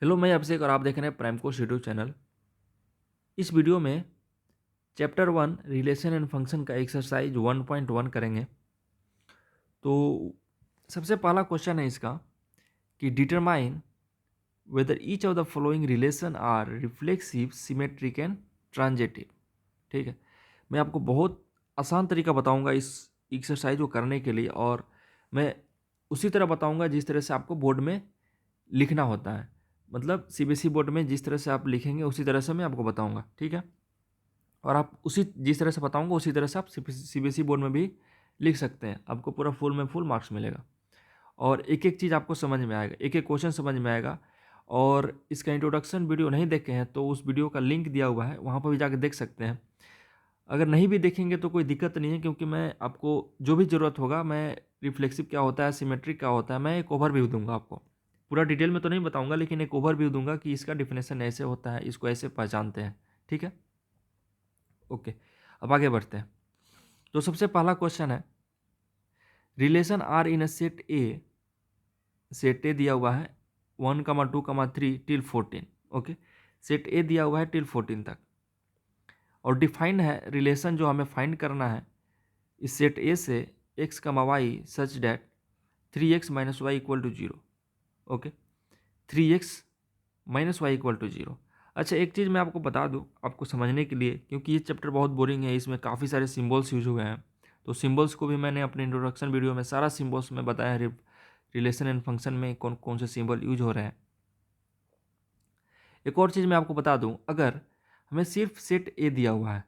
Hello, मैं अभिषेक और आप देख रहे हैं प्राइम कोर्स यूट्यूब चैनल। इस वीडियो में चैप्टर 1 रिलेशन एंड फंक्शन का एक्सरसाइज 1.1 करेंगे। तो सबसे पहला क्वेश्चन है इसका कि determine whether each of the following relation are reflexive, symmetric and transitive. ठीक है, मैं आपको बहुत आसान तरीका बताऊंगा इस एक्सरसाइज को करने के लिए, और मैं उसी तरह बताऊंगा जिस तरह से आपको बोर्ड में लिखना होता है। मतलब सीबीएसई बोर्ड में जिस तरह से आप लिखेंगे उसी तरह से मैं आपको बताऊंगा। ठीक है, और आप उसी जिस तरह से बताऊंगा उसी तरह से आप सीबीएसई बोर्ड में भी लिख सकते हैं। आपको पूरा फुल में फुल मार्क्स मिलेगा और एक एक चीज़ आपको समझ में आएगा, एक एक क्वेश्चन समझ में आएगा। और इसका इंट्रोडक्शन वीडियो नहीं देखे हैं तो उस वीडियो का लिंक दिया हुआ है, वहाँ पर भी जाकर देख सकते हैं। अगर नहीं भी देखेंगे तो कोई दिक्कत नहीं है, क्योंकि मैं आपको जो भी ज़रूरत होगा, मैं रिफ्लेक्सिव क्या होता है, सिमेट्रिक क्या होता है, मैं एक ओवरव्यू दूंगा आपको। पूरा डिटेल में तो नहीं बताऊंगा, लेकिन एक ओवरव्यू दूंगा कि इसका डिफिनेशन ऐसे होता है, इसको ऐसे पहचानते हैं। ठीक है, ओके। अब आगे बढ़ते हैं। तो सबसे पहला क्वेश्चन है, relation R in a set A दिया हुआ है 1, 2, 3 टिल 14। ओके, सेट ए दिया हुआ है टिल 14 तक, और डिफाइन है रिलेशन जो हमें फाइंड करना है इस सेट ए से x comma y such that 3x minus y equal to zero. Okay, 3x minus y equal to zero. अच्छा, एक चीज़ मैं आपको बता दूं आपको समझने के लिए, क्योंकि ये चैप्टर बहुत बोरिंग है, इसमें काफ़ी सारे सिम्बल्स यूज हुए हैं। तो सिम्बल्स को भी मैंने अपने इंट्रोडक्शन वीडियो में सारा सिम्बल्स में बताया है, रिलेशन एंड फंक्शन में कौन कौन से सिम्बल यूज हो रहे हैं। एक और चीज़ मैं आपको बता दूं, अगर हमें सिर्फ सेट ए दिया हुआ है,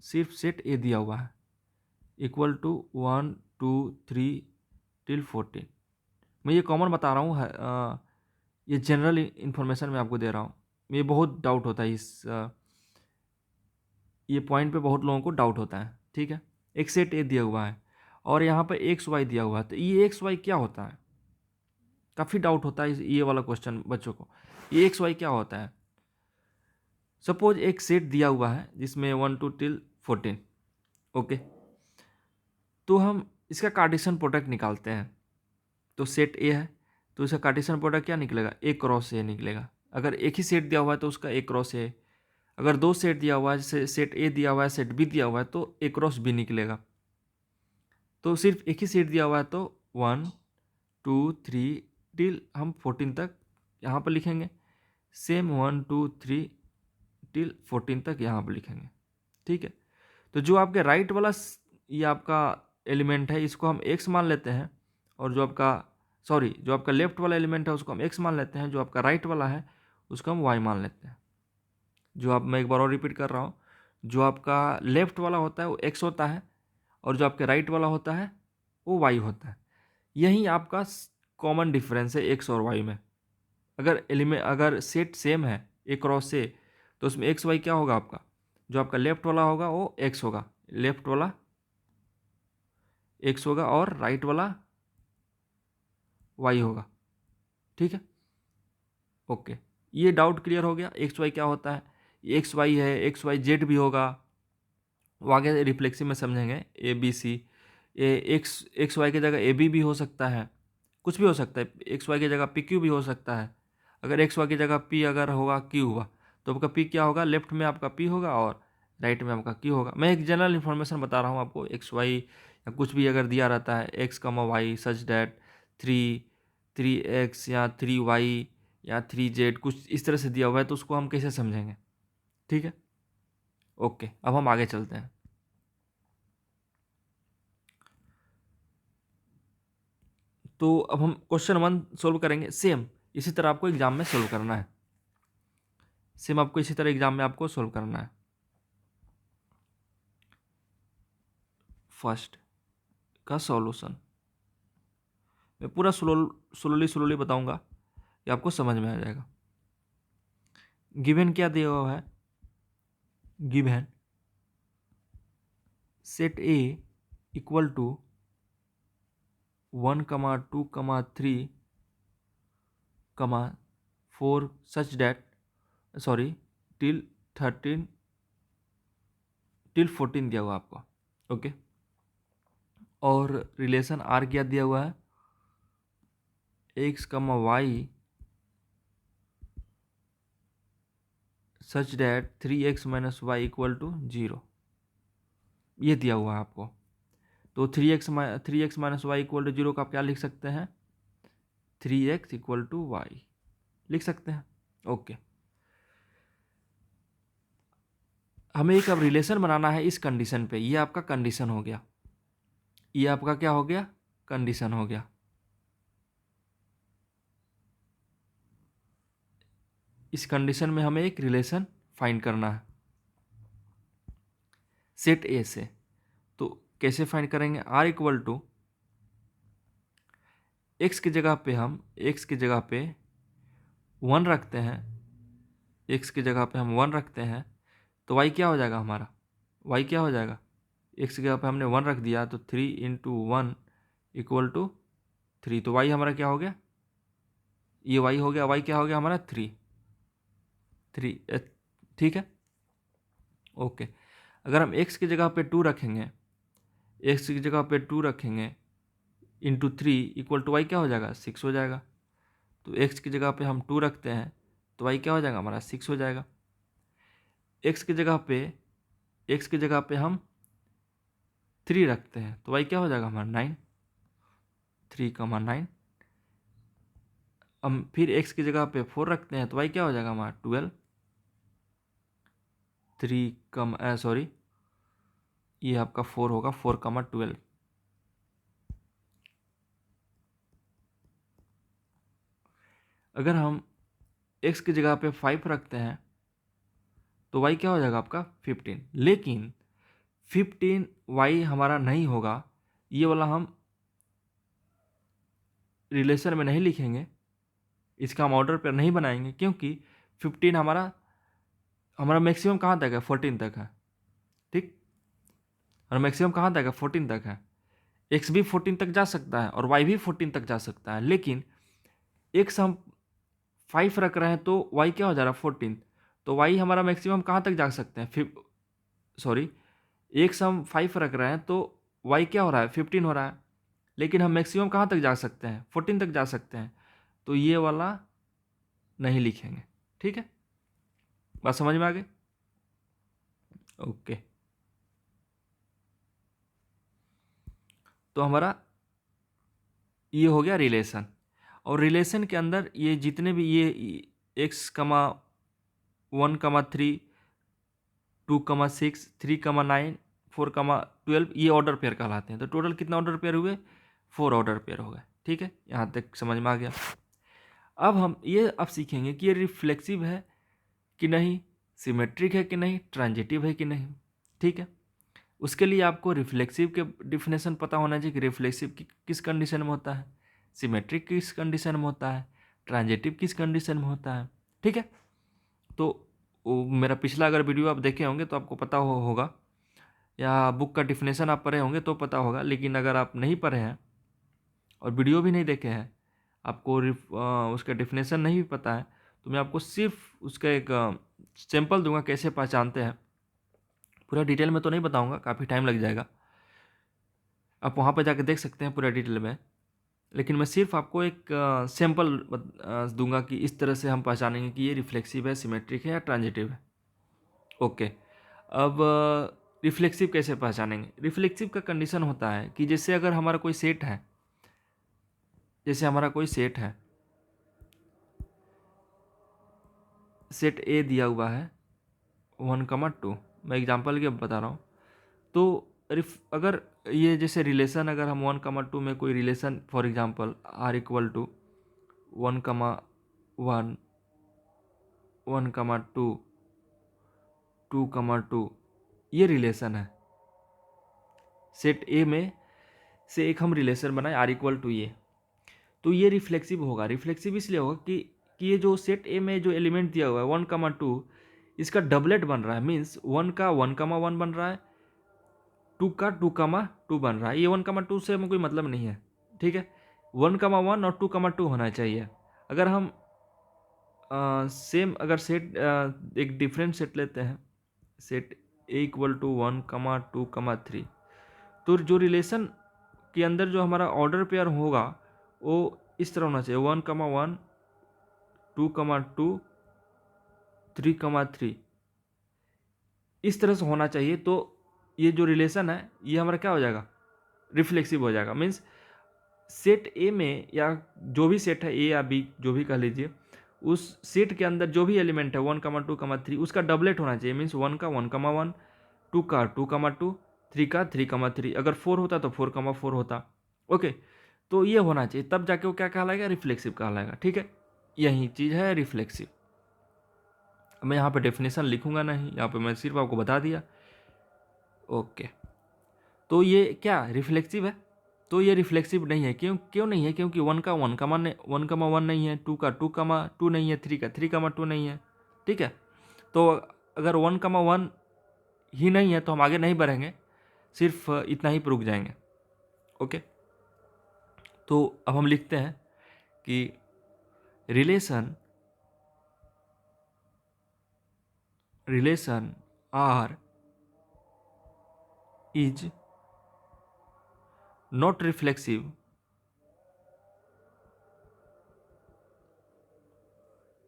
सिर्फ सेट ए दिया हुआ है इक्वल टू 1, 2, 3 टिल 14, मैं ये कॉमन बता रहा हूँ, ये जनरल इन्फॉर्मेशन मैं आपको दे रहा हूँ। ये बहुत डाउट होता है ये पॉइंट पे बहुत लोगों को डाउट होता है। ठीक है, एक सेट ए दिया हुआ है और यहाँ पर एक्स वाई दिया हुआ है, तो ये एक्स वाई क्या होता है? काफ़ी डाउट होता है ये वाला क्वेश्चन बच्चों को, ये एक्स वाई क्या होता है। सपोज एक सेट दिया हुआ है जिसमें 1, 2 टिल 14। ओके, तो हम इसका कार्टेशियन प्रोडक्ट निकालते हैं। तो सेट ए है तो इसका कार्टेशियन प्रोडक्ट क्या निकलेगा? ए क्रॉस ए निकलेगा। अगर एक ही सेट दिया हुआ है तो उसका ए क्रॉस ए। अगर दो सेट दिया हुआ है, जैसे सेट ए दिया हुआ है, सेट बी दिया हुआ है, तो ए क्रॉस बी निकलेगा। तो सिर्फ एक ही सेट दिया हुआ है तो 1, 2, 3 टिल हम 14 तक यहाँ पर लिखेंगे। सेम 1, 2, 3 टिल 14 तक यहाँ पर लिखेंगे। ठीक है, तो जो आपके राइट वाला ये आपका एलिमेंट है इसको हम एक्स मान लेते हैं, और जो आपका जो आपका लेफ्ट वाला एलिमेंट है उसको हम एक्स मान लेते हैं, जो आपका राइट वाला है उसको हम वाई मान लेते हैं। जो आप, मैं एक बार और रिपीट कर रहा हूँ, जो आपका लेफ्ट वाला होता है वो एक्स होता है, और जो आपके राइट वाला होता है वो वाई होता है। यही आपका कॉमन डिफरेंस है एक्स और वाई में। अगर सेट सेम है ए क्रॉस से, तो उसमें एक्स वाई क्या होगा आपका? जो आपका लेफ्ट वाला होगा वो एक्स होगा, लेफ्ट वाला एक्स होगा, और राइट वाला वाई होगा। ठीक है, ओके। ये डाउट क्लियर हो गया, एक्स वाई क्या होता है। एक्स वाई है, एक्स वाई जेड भी होगा, वो आगे रिफ्लेक्सिव में समझेंगे। A B C, A x x y की जगह ए बी भी हो सकता है, कुछ भी हो सकता है। एक्स वाई की जगह पी क्यू भी हो सकता है। अगर एक्स वाई की जगह पी अगर होगा क्यू हुआ, तो आपका पी क्या होगा? लेफ्ट में आपका पी होगा और राइट में आपका क्यू होगा। मैं एक जनरल इन्फॉर्मेशन बता रहा हूँ आपको। एक्स वाई या कुछ भी अगर दिया रहता है, x comma y such that 3 x या 3 वाई या 3 जेड, कुछ इस तरह से दिया हुआ है, तो उसको हम कैसे समझेंगे? ठीक है, ओके। अब हम आगे चलते हैं। तो अब हम क्वेश्चन 1 सोल्व करेंगे। सेम इसी तरह आपको एग्जाम में सोल्व करना है। सेम आपको इसी तरह एग्जाम में आपको सोल्व करना है। फर्स्ट का सॉल्यूशन मैं पूरा स्लोली बताऊंगा, ये आपको समझ में आ जाएगा। गिवन क्या दिया हुआ है? Given set A equal to 1, 2, 3 4 such that till 13 till 14 दिया हुआ आपको। ओके, और रिलेशन आर क्या दिया हुआ है? X comma y such that 3x minus y equal to 0, ये दिया हुआ है आपको। तो 3x minus y equal to 0 का आप क्या लिख सकते हैं, 3x इक्वल टू वाई लिख सकते हैं। ओके, हमें एक अब रिलेशन बनाना है इस कंडीशन पे। ये आपका कंडीशन हो गया, ये आपका क्या हो गया, कंडीशन हो गया। इस कंडीशन में हमें एक रिलेशन फाइंड करना है सेट ए से। तो कैसे फाइंड करेंगे, r इक्वल टू एक्स की जगह पे हम x की जगह पे 1 रखते हैं, x की जगह पे हम 1 रखते हैं, तो y क्या हो जाएगा हमारा, y क्या हो जाएगा, x की जगह पे हमने 1 रख दिया तो 3 इंटू 1 इक्वल टू 3, तो y हमारा क्या हो गया, ये y हो गया, y क्या हो गया हमारा 3, ठीक है। ओके, अगर हम x की जगह पे 2 रखेंगे, x की जगह पे 2 रखेंगे इंटू 3 इक्वल टू वाई क्या हो जाएगा, 6 हो जाएगा। तो x की जगह पे हम 2 रखते हैं तो y क्या हो जाएगा हमारा 6 हो जाएगा। x की जगह पे हम 3 रखते हैं तो y क्या हो जाएगा हमारा 9, 3, 9। हम फिर x की जगह पे 4 रखते हैं तो y क्या हो जाएगा हमारा 12, 3, ये आपका 4 होगा, 4, 12। अगर हम x की जगह पे 5 रखते हैं तो y क्या हो जाएगा आपका 15, लेकिन 15 y हमारा नहीं होगा, ये वाला हम रिलेशन में नहीं लिखेंगे, इसका हम ऑर्डर पर नहीं बनाएंगे, क्योंकि 15 हमारा मैक्सिमम कहाँ तक है, 14 तक है, ठीक। और मैक्सिमम कहाँ तक है, 14 तक है। x भी 14 तक जा सकता है और y भी 14 तक जा सकता है, लेकिन x हम 5 रख रहे हैं तो y क्या हो जा रहा है 14, तो y हमारा मैक्सिमम कहाँ तक जा सकते हैं, x हम 5 रख रहे हैं तो y क्या हो रहा है 15 हो रहा है, लेकिन हम मैक्सिमम कहाँ तक जा सकते हैं, 14 तक जा सकते हैं, तो ये वाला नहीं लिखेंगे, ठीक है। बात समझ में आ गई, ओके। तो हमारा ये हो गया रिलेशन, और रिलेशन के अंदर ये जितने भी ये x, 1, 3, 2, 6, 3, 9, 4, 12 ये ऑर्डर पेयर कहलाते हैं। तो टोटल कितना ऑर्डर पेयर हुए, 4 ऑर्डर पेयर हो गए, ठीक है। यहाँ तक समझ में आ गया। अब हम ये सीखेंगे कि ये रिफ्लेक्सिव है कि नहीं, सिमेट्रिक है कि नहीं, ट्रांजिटिव है कि नहीं, ठीक है। उसके लिए आपको रिफ्लेक्सिव के डिफिनेशन पता होना चाहिए कि रिफ्लेक्सिव किस कंडीशन में होता है, सिमेट्रिक किस कंडीशन में होता है, ट्रांजिटिव किस कंडीशन में होता है, ठीक है। तो मेरा पिछला अगर वीडियो आप देखे होंगे तो आपको पता होगा, या बुक का डिफिनेशन आप पढ़े होंगे तो पता होगा, लेकिन अगर आप नहीं पढ़े हैं और वीडियो भी नहीं देखे हैं, आपको उसका डिफिनेशन नहीं भी पता है, तो मैं आपको सिर्फ उसका एक सैंपल दूंगा कैसे पहचानते हैं। पूरा डिटेल में तो नहीं बताऊंगा, काफ़ी टाइम लग जाएगा, आप वहाँ पर जाकर देख सकते हैं पूरा डिटेल में, लेकिन मैं सिर्फ आपको एक सैंपल दूंगा कि इस तरह से हम पहचानेंगे कि ये रिफ्लेक्सिव है, सिमेट्रिक है या ट्रांजिटिव है। ओके, अब रिफ्लेक्सिव कैसे पहचानेंगे। रिफ्लेक्सिव का कंडीशन होता है कि जैसे अगर हमारा कोई सेट है, सेट ए दिया हुआ है 1, 2, मैं एग्जांपल के बता रहा हूँ। तो अगर ये जैसे रिलेशन, अगर हम 1, 2 में कोई relation, for example r equal to 1, 1, 1, 2, 2, 2 ये रिलेशन है, सेट ए में से एक हम रिलेशन बनाए r इक्वल टू ये, तो ये रिफ्लेक्सिव होगा। रिफ्लेक्सिव इसलिए होगा कि ये जो सेट ए में जो एलिमेंट दिया हुआ है 1, 2, इसका डबलेट बन रहा है, मीन्स 1 का 1, 1 बन रहा है, 2 का 2, 2 बन रहा है। ये 1, 2 से हमें कोई मतलब नहीं है, ठीक है। 1, 1 और 2, 2 होना चाहिए। अगर हम सेम अगर सेट एक डिफरेंट सेट लेते हैं, सेट ए इक्वल टू 1, 2, 3, तो जो रिलेशन के अंदर जो हमारा ऑर्डर पेयर होगा वो इस तरह होना चाहिए, 1, 1, 2, 2, 3,3 इस तरह से होना चाहिए। तो ये जो रिलेशन है ये हमारा क्या हो जाएगा, रिफ्लेक्सिव हो जाएगा। मीन्स सेट ए में या जो भी सेट है ए या बी जो भी कह लीजिए, उस सेट के अंदर जो भी एलिमेंट है 1,2,3 उसका डबलेट होना चाहिए। मीन्स 1 का 1,1, 2 का 2,2, 3 का 3,3। अगर 4 होता तो 4,4 होता। ओके, तो ये होना चाहिए, तब जाके वो क्या कहलाएगा, रिफ्लेक्सिव कहलाएगा। ठीक है, यही चीज़ है रिफ्लेक्सिव। मैं यहाँ पे डेफिनेशन लिखूंगा नहीं, यहाँ पे मैं सिर्फ आपको बता दिया। ओके, तो ये क्या रिफ्लेक्सिव है? तो ये रिफ्लेक्सिव नहीं है। क्यों नहीं है? क्योंकि 1,1 नहीं है, 2,2 नहीं है, 3,2 नहीं है। ठीक है, तो अगर 1,1 ही नहीं है तो हम आगे नहीं बढ़ेंगे, सिर्फ इतना ही पर रुक जाएंगे। ओके, तो अब हम लिखते हैं कि relation R is not reflexive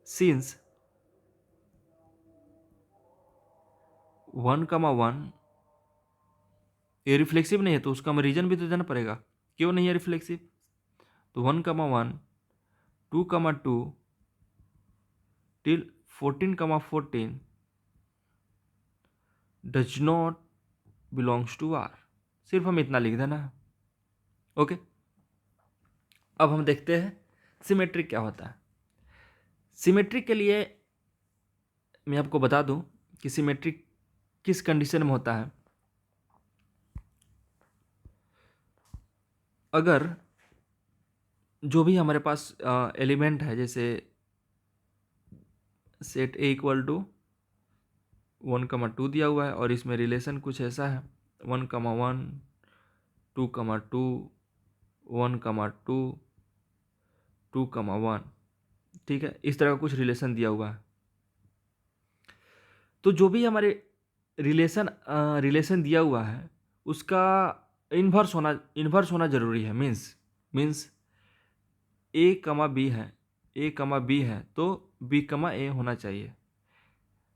since 1,1 ये रिफ्लेक्सिव नहीं है। तो उसका हमें रीजन भी तो देना पड़ेगा, क्यों नहीं है रिफ्लेक्सिव। तो 1,1, 2,2 till 14,14 does not belongs to R. सिर्फ हम इतना लिख देना है। ओके, अब हम देखते हैं सिमेट्रिक क्या होता है। सिमेट्रिक के लिए मैं आपको बता दूं कि सिमेट्रिक किस कंडीशन में होता है। अगर जो भी हमारे पास एलिमेंट है, जैसे सेट ए इक्वल टू 1,2 दिया हुआ है और इसमें रिलेशन कुछ ऐसा है 1,1, 2,2, 1,2, 2,1। ठीक है, इस तरह का कुछ रिलेशन दिया हुआ है। तो जो भी हमारे रिलेशन दिया हुआ है उसका इन्वर्स होना जरूरी है। मीन्स ए कमा बी है तो बी कमा ए होना चाहिए।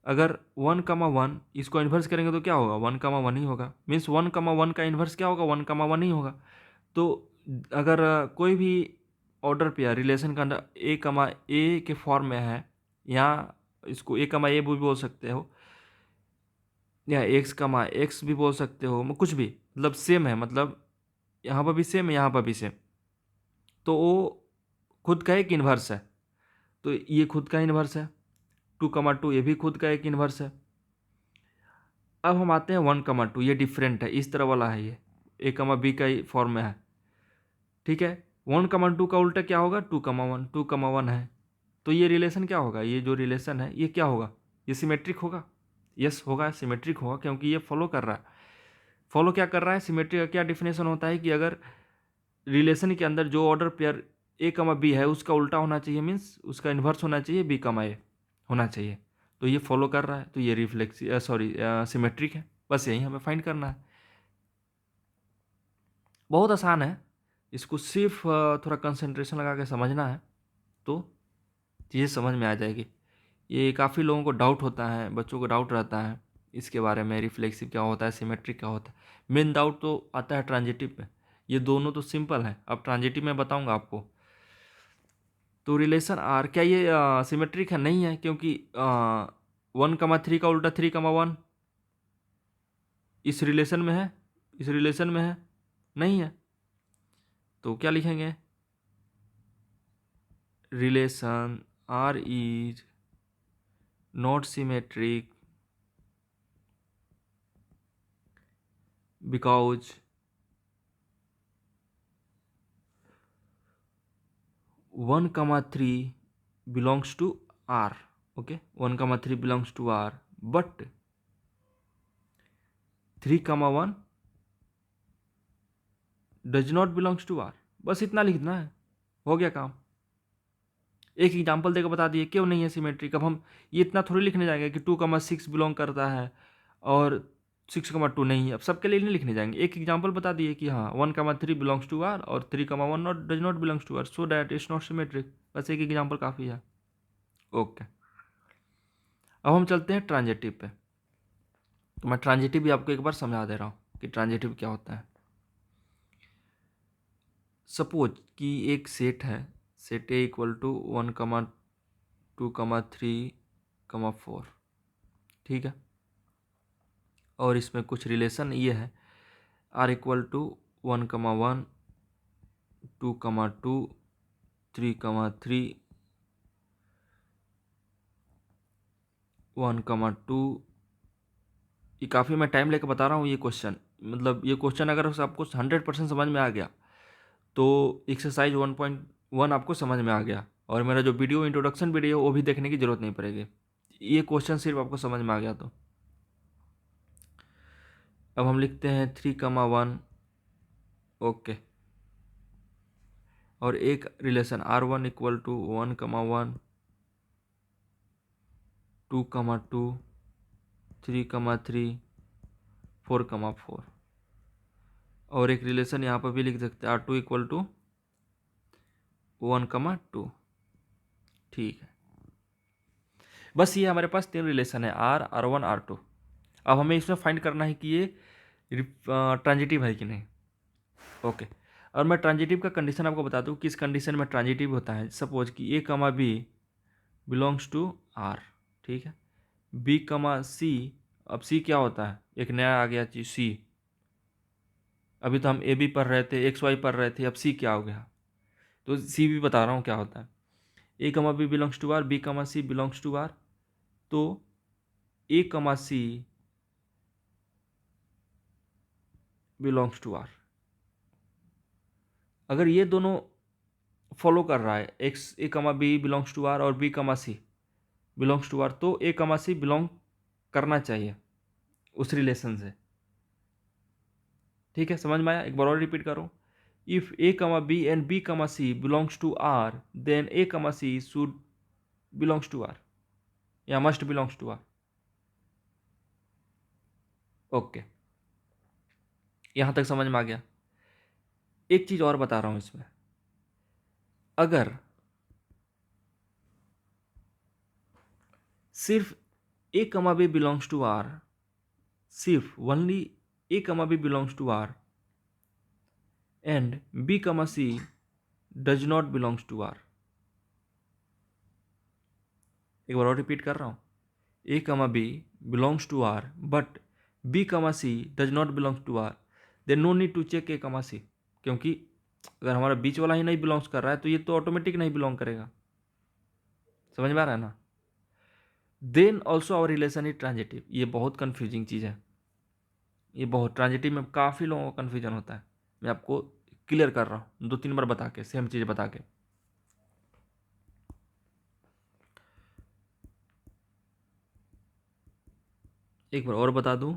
अगर 1,1 इसको इन्वर्स करेंगे तो क्या होगा, 1,1 ही होगा। मीन्स 1,1 का इन्वर्स क्या होगा, 1,1 ही होगा। तो अगर कोई भी ऑर्डर पेयर रिलेशन का अंदर ए के फॉर्म में है, या इसको ए भी बोल सकते हो, या एक्स भी बोल सकते हो, कुछ भी, मतलब सेम है, मतलब यहाँ पर भी सेम है, यहाँ पर भी सेम, तो वो खुद का एक इन्वर्स है। तो ये खुद का इन्वर्स है, 2,2 ये भी खुद का एक इन्वर्स है। अब हम आते हैं 1,2, ये डिफरेंट है, इस तरह वाला है, ये ए, बी का ही फॉर्म में है। ठीक है, 1,2 का उल्टा क्या होगा, 2,1 है। तो ये रिलेशन क्या होगा, ये जो रिलेशन है ये क्या होगा, ये सिमेट्रिक होगा। यस होगा, सिमेट्रिक होगा, क्योंकि ये फॉलो कर रहा है। फॉलो क्या कर रहा है, सिमेट्रिक का क्या डिफिनेशन होता है कि अगर रिलेशन के अंदर जो ऑर्डर पेयर ए, बी है उसका उल्टा होना चाहिए, मीन्स उसका इन्वर्स होना चाहिए, बी, ए होना चाहिए। तो ये फॉलो कर रहा है, तो ये सिमेट्रिक है। बस यही हमें फाइंड करना है। बहुत आसान है, इसको सिर्फ थोड़ा कंसंट्रेशन लगा के समझना है तो चीज़ें समझ में आ जाएगी। ये काफ़ी लोगों को डाउट होता है, बच्चों को डाउट रहता है इसके बारे में, रिफ्लेक्सिव क्या होता है, सिमेट्रिक क्या होता है। मेन डाउट तो आता है ट्रांजिटिव में। ये दोनों तो सिंपल है, अब ट्रांजिटिव में बताऊंगा आपको। तो रिलेशन आर क्या ये सिमेट्रिक है? नहीं है, क्योंकि 1,3 का उल्टा 3,1 इस रिलेशन में है, नहीं है। तो क्या लिखेंगे, relation R is not symmetric because 1,3 belongs to R. Okay, 1,3 belongs to R, but 3,1 does not belongs to R. बस इतना लिखना है, हो गया काम। एक एग्जाम्पल देकर बता दिए क्यों नहीं है सिमेट्रिक। अब हम ये इतना थोड़ी लिखने जाएंगे कि 2,6 बिलोंग करता है और 6,2 नहीं है। अब सबके लिए नहीं लिखने जाएंगे, एक एग्जाम्पल बता दिए कि हाँ 1,3 बिलोंग्स टू आर और 3,1 not does not belongs to R, so that it's not symmetric. बस एक एग्जाम्पल काफ़ी है। ओके, अब हम चलते हैं ट्रांजिटिव पे। तो मैं ट्रांजिटिव भी आपको एक बार समझा दे रहा हूँ कि ट्रांजिटिव क्या होता है। सपोज कि एक सेट है, सेट ए इक्वल टू 1,2,3,4, ठीक है। और इसमें कुछ रिलेशन ये है, आर इक्वल टू 1,1, 2,2, 3,3, 1,2। ये काफ़ी मैं टाइम लेकर बता रहा हूँ ये क्वेश्चन, मतलब ये क्वेश्चन अगर आपको 100% समझ में आ गया तो एक्सरसाइज 1.1 आपको समझ में आ गया, और मेरा जो वीडियो इंट्रोडक्शन वीडियो वो भी देखने की ज़रूरत नहीं पड़ेगी, ये क्वेश्चन सिर्फ आपको समझ में आ गया तो। अब हम लिखते हैं 3,1, ओके। और एक रिलेशन R1 इक्वल टू 1,1, 2,2, 3,3, 4,4। और एक रिलेशन यहाँ पर भी लिख सकते हैं R2 इक्वल टू 1,2। ठीक है, बस ये हमारे पास तीन रिलेशन है, R1, R2। अब हमें इसमें फाइंड करना है कि ये ट्रांजिटिव है कि नहीं। ओके, और मैं ट्रांजिटिव का कंडीशन आपको बता दूं, किस कंडीशन में ट्रांजिटिव होता है। सपोज कि A, B belongs to R, ठीक है। B, C, अब C क्या होता है, एक नया आ गया चीज C। अभी तो हम AB पढ़ रहे थे, XY पढ़ रहे थे, अब C क्या हो गया, तो C भी बता रहा हूँ क्या होता है। A, B belongs to R, B, C belongs to R, तो A, C belongs to R। अगर ये दोनों फॉलो कर रहा है, A, B belongs to R और B, C belongs to R, तो A, C बिलोंग करना चाहिए उस रिलेशन से। ठीक है, समझ में आया। एक बार और रिपीट करो, if A, B and B, C belongs to R, then A, C should belongs to R या must belongs to R। Okay, यहां तक समझ में आ गया। एक चीज और बता रहा हूं इसमें, अगर सिर्फ A, B belongs to R, सिर्फ only A, B belongs to R and B, C does not belongs to R। एक बार और रिपीट कर रहा हूं, A, B belongs to R but B, C does not belong to R, then no need to check A, C, क्योंकि अगर हमारा बीच वाला ही नहीं बिलोंग्स कर रहा है तो ये तो ऑटोमेटिक नहीं बिलोंग करेगा। समझ में आ रहा है ना। Then also our relation is transitive, ये बहुत कंफ्यूजिंग चीज़ है, ये बहुत ट्रांजिटिव में काफ़ी लोगों को कन्फ्यूजन होता है। मैं आपको क्लियर कर रहा हूँ 2-3 बार बता के, सेम चीज़ बता के। एक बार और बता दूं,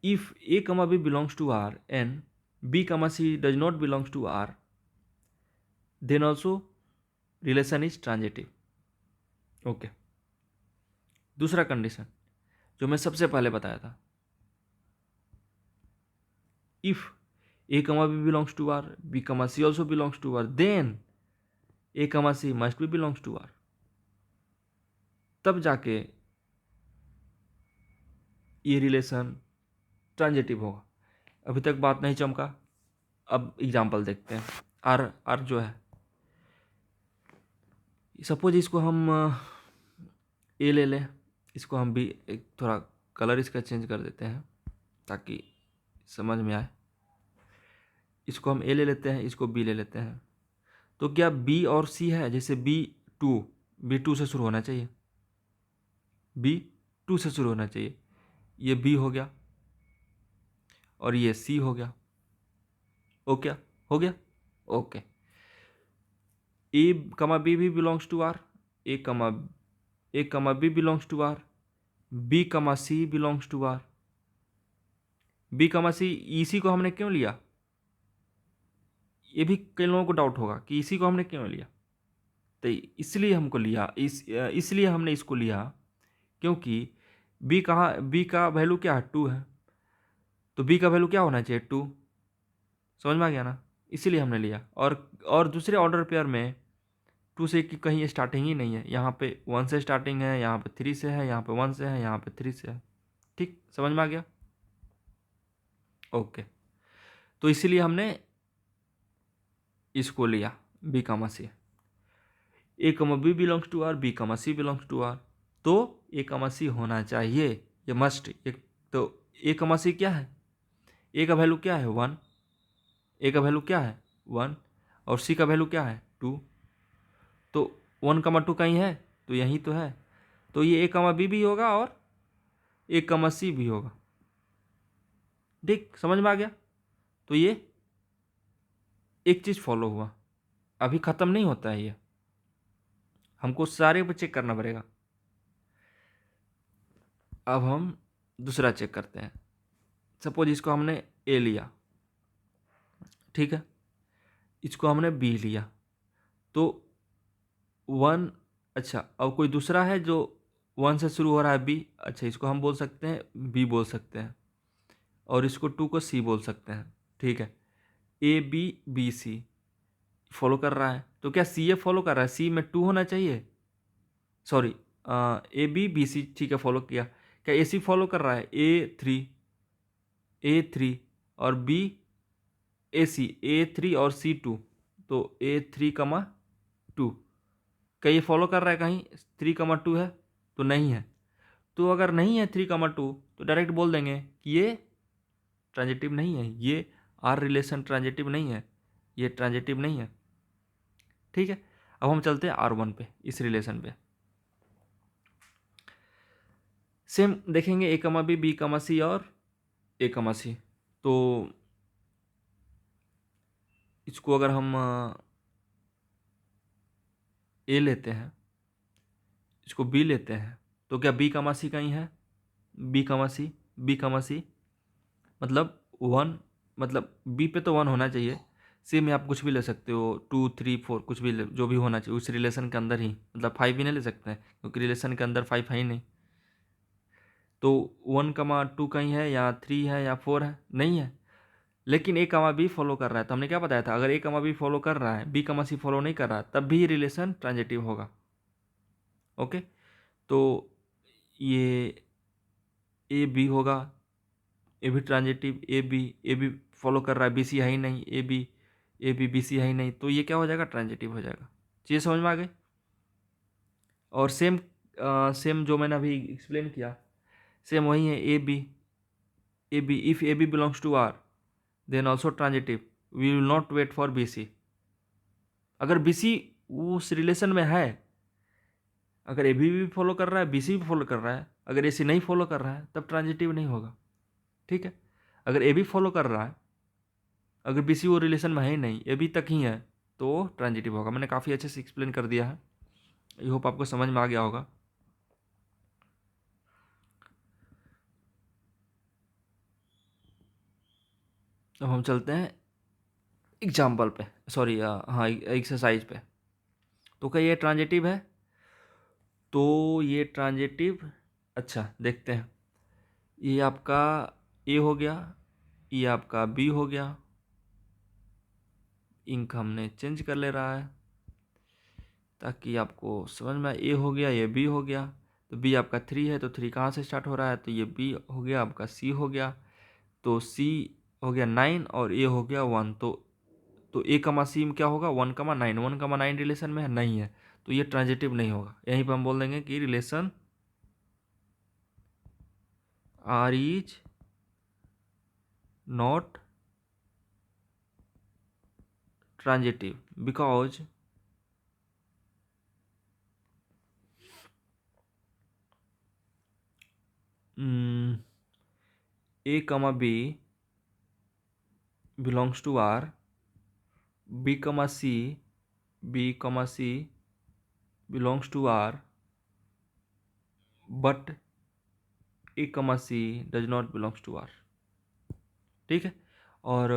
if A, B belongs to R and B, C does not belongs to R, then also relation is transitive। Okay, दूसरा कंडीशन जो मैं सबसे पहले बताया था, if A, B belongs to R, B, C also belongs to R, then A, C must be belongs to R, तब जाके ये रिलेशन ट्रांजिटिव होगा। अभी तक बात नहीं चमका, अब एग्जाम्पल देखते हैं। आर जो है, सपोज इसको हम ए ले लें, इसको हम भी एक थोड़ा कलर इसका चेंज कर देते हैं ताकि समझ में आए। इसको हम ए ले लेते हैं, इसको बी ले लेते हैं। तो क्या बी और सी है, जैसे बी टू से शुरू होना चाहिए, बी टू से शुरू होना चाहिए। ये बी हो गया और ये सी हो गया। ओके, हो गया। ओके, ए, बी भी belongs to R, A, B belongs to R, B, C belongs to R. B, C, इसी को हमने क्यों लिया, ये भी कई लोगों को डाउट होगा कि इसी को हमने क्यों लिया। तो इसलिए हमको लिया, इसलिए हमने इसको लिया क्योंकि बी का वैल्यू क्या है, 2 है, तो बी का वैल्यू क्या होना चाहिए, 2। समझ में आ गया ना, इसीलिए हमने लिया। और दूसरे ऑर्डर पेयर में टू से की कहीं स्टार्टिंग ही नहीं है। यहाँ पे 1 से स्टार्टिंग है, यहाँ पे 3 से है, यहाँ पे 1 से है, यहाँ पे 3 से है। ठीक, समझ में आ गया? ओके, तो इसीलिए हमने इसको लिया B comma C. A comma B belongs to R, B comma C belongs to are, तो ए कमा सी होना चाहिए, ये मस्ट। एक तो ए कमा सी क्या है, ए का वैल्यू क्या है 1, ए का वैल्यू क्या है 1, और सी का वैल्यू क्या है 2, तो 1 कमा 2 कहीं है तो यहीं तो है, तो ये ए कमा बी भी होगा और ए कमा सी भी होगा। ठीक, समझ में आ गया? तो ये एक चीज़ फॉलो हुआ, अभी ख़त्म नहीं होता है ये, हमको सारे पे चेक करना पड़ेगा। अब हम दूसरा चेक करते हैं। सपोज इसको हमने ए लिया, ठीक है, इसको हमने बी लिया, तो 1, अच्छा, और कोई दूसरा है जो 1 से शुरू हो रहा है बी, अच्छा इसको हम बोल सकते हैं बी बोल सकते हैं, और इसको 2 को सी बोल सकते हैं। ठीक है, A B B C follow कर रहा है, तो क्या सी ए फॉलो कर रहा है? सी में 2 होना चाहिए, sorry, A B B C, ठीक है, फॉलो किया। क्या ए सी फॉलो कर रहा है? ए थ्री और बी ए3 और C2, तो A3, 2, क्या ये फॉलो कर रहा है कहीं 3, 2 है? तो नहीं है। तो अगर नहीं है 3, 2 तो डायरेक्ट बोल देंगे कि ये ट्रांजिटिव नहीं है, ये आर रिलेशन ट्रांजिटिव नहीं है, ये ट्रांजिटिव नहीं है। ठीक है, अब हम चलते हैं R1 पे, इस रिलेशन पे सेम देखेंगे ए कमा बी कमा सी और ए कमा सी। तो इसको अगर हम ए लेते हैं, इसको बी लेते हैं, तो क्या बी कमा सी कहीं है? बी कमा सी मतलब 1, मतलब बी पे तो 1 होना चाहिए, सी में आप कुछ भी ले सकते हो, 2, 3, 4 कुछ भी जो भी होना चाहिए उस रिलेशन के अंदर ही, मतलब 5 भी नहीं ले सकते हैं क्योंकि रिलेशन के अंदर 5 है ही नहीं। तो 1, 2 कहीं है, या 3 है, या 4 है, नहीं है। लेकिन ए कमा बी फॉलो कर रहा है, तो हमने क्या बताया था, अगर ए कमा बी फॉलो कर रहा है, बी कमा सी फॉलो नहीं कर रहा, तब भी रिलेशन ट्रांजिटिव होगा। ओके, तो ये ए बी होगा, ए भी ट्रांजिटिव, ए बी फॉलो कर रहा है, बी सी है ही नहीं, ए बी बी सी है ही नहीं, तो ये क्या हो जाएगा? ट्रांजिटिव हो जाएगा। चीज़ समझ में आ गई? और सेम जो मैंने अभी एक्सप्लेन किया, सेम वही है, A B if A B belongs to R then also transitive, we will not wait for B C. अगर बी सी उस रिलेशन में है, अगर ए बी भी फॉलो कर रहा है, बी सी भी फॉलो कर रहा है, अगर ए सी नहीं फॉलो कर रहा है तब ट्रांजिटिव नहीं होगा। ठीक है, अगर ए बी फॉलो कर रहा है, अगर बी सी वो रिलेशन में है ही नहीं, ए बी तक ही है, तो ट्रांजिटिव होगा। मैंने काफ़ी अच्छे से एक्सप्लेन कर दिया है, आई होप आपको समझ में आ गया होगा। अब हम चलते हैं एग्जाम्पल पे, सॉरी हाँ एक्सरसाइज पे। तो क्या ये ट्रांजिटिव है? तो ये ट्रांजिटिव, अच्छा देखते हैं, ये आपका ए हो गया, ये आपका बी हो गया, इंक हमने चेंज कर ले रहा है ताकि आपको समझ में, ए हो गया, ये बी हो गया, तो बी आपका 3 है, तो 3 कहाँ से स्टार्ट हो रहा है? तो ये बी हो गया, आपका सी हो गया, तो सी हो गया 9 और ए हो गया 1, तो ए कमा सी में क्या होगा? 1, 9, 1, 9 रिलेशन में है नहीं है, तो ये ट्रांजिटिव नहीं होगा। यहीं पर हम बोल देंगे कि relation R is not transitive because A comma B belongs to R, B comma C belongs to R, but A comma C does not belongs to R. ठीक है, और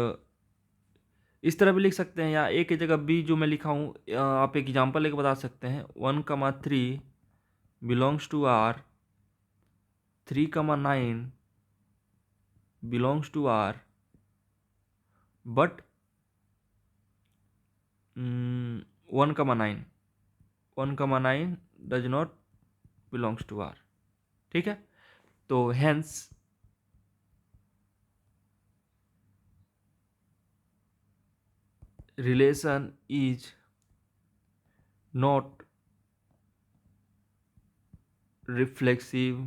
इस तरह भी लिख सकते हैं, या ए की जगह बी जो मैं लिखा हूँ आप एक एग्जांपल लेके बता सकते हैं, 1, 3 belongs to R, 3, 9 belongs to R, but 1, 9 1,9 does not belongs to R. ठीक है, तो hence relation is not reflexive,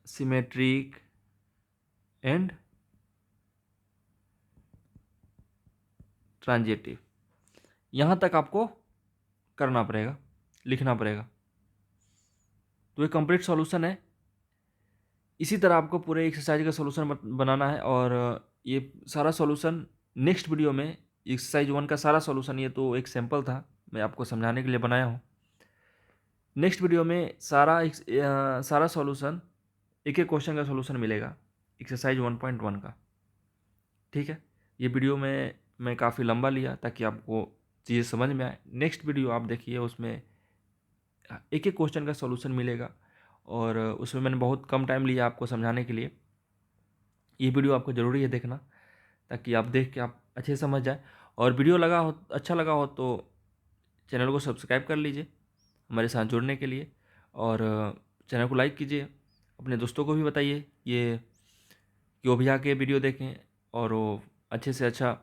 symmetric and transitive. यहाँ तक आपको करना पड़ेगा, लिखना पड़ेगा। तो ये कंप्लीट सॉल्यूशन है। इसी तरह आपको पूरे एक्सरसाइज का सॉल्यूशन बनाना है, और ये सारा सॉल्यूशन नेक्स्ट वीडियो में, एक्सरसाइज 1 का सारा सॉल्यूशन, ये तो एक सैंपल था, मैं आपको समझाने के लिए बनाया हूँ। नेक्स्ट वीडियो में सारा सॉल्यूशन, एक एक क्वेश्चन का सॉल्यूशन मिलेगा एक्सरसाइज 1.1 का। ठीक है, ये वीडियो में मैं काफ़ी लंबा लिया ताकि आपको चीज़ें समझ में आए। नेक्स्ट वीडियो आप देखिए, उसमें एक एक क्वेश्चन का सॉल्यूशन मिलेगा, और उसमें मैंने बहुत कम टाइम लिया आपको समझाने के लिए। ये वीडियो आपको ज़रूरी है देखना, ताकि आप देख के आप अच्छे से समझ जाए। और वीडियो अच्छा लगा हो तो चैनल को सब्सक्राइब कर लीजिए हमारे साथ जुड़ने के लिए, और चैनल को लाइक कीजिए। अपने दोस्तों को भी बताइए ये कि वो भी आके वीडियो देखें और वो अच्छे से अच्छा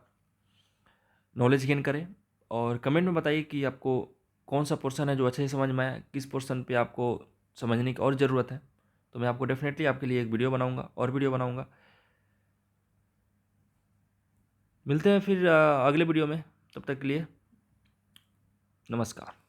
नॉलेज गेन करें। और कमेंट में बताइए कि आपको कौन सा पोर्शन है जो अच्छे से समझ में आया, किस पोर्शन पे आपको समझने की और ज़रूरत है। तो मैं आपको डेफिनेटली आपके लिए एक वीडियो बनाऊंगा और वीडियो बनाऊंगा। मिलते हैं फिर अगले वीडियो में, तब तक के लिए नमस्कार।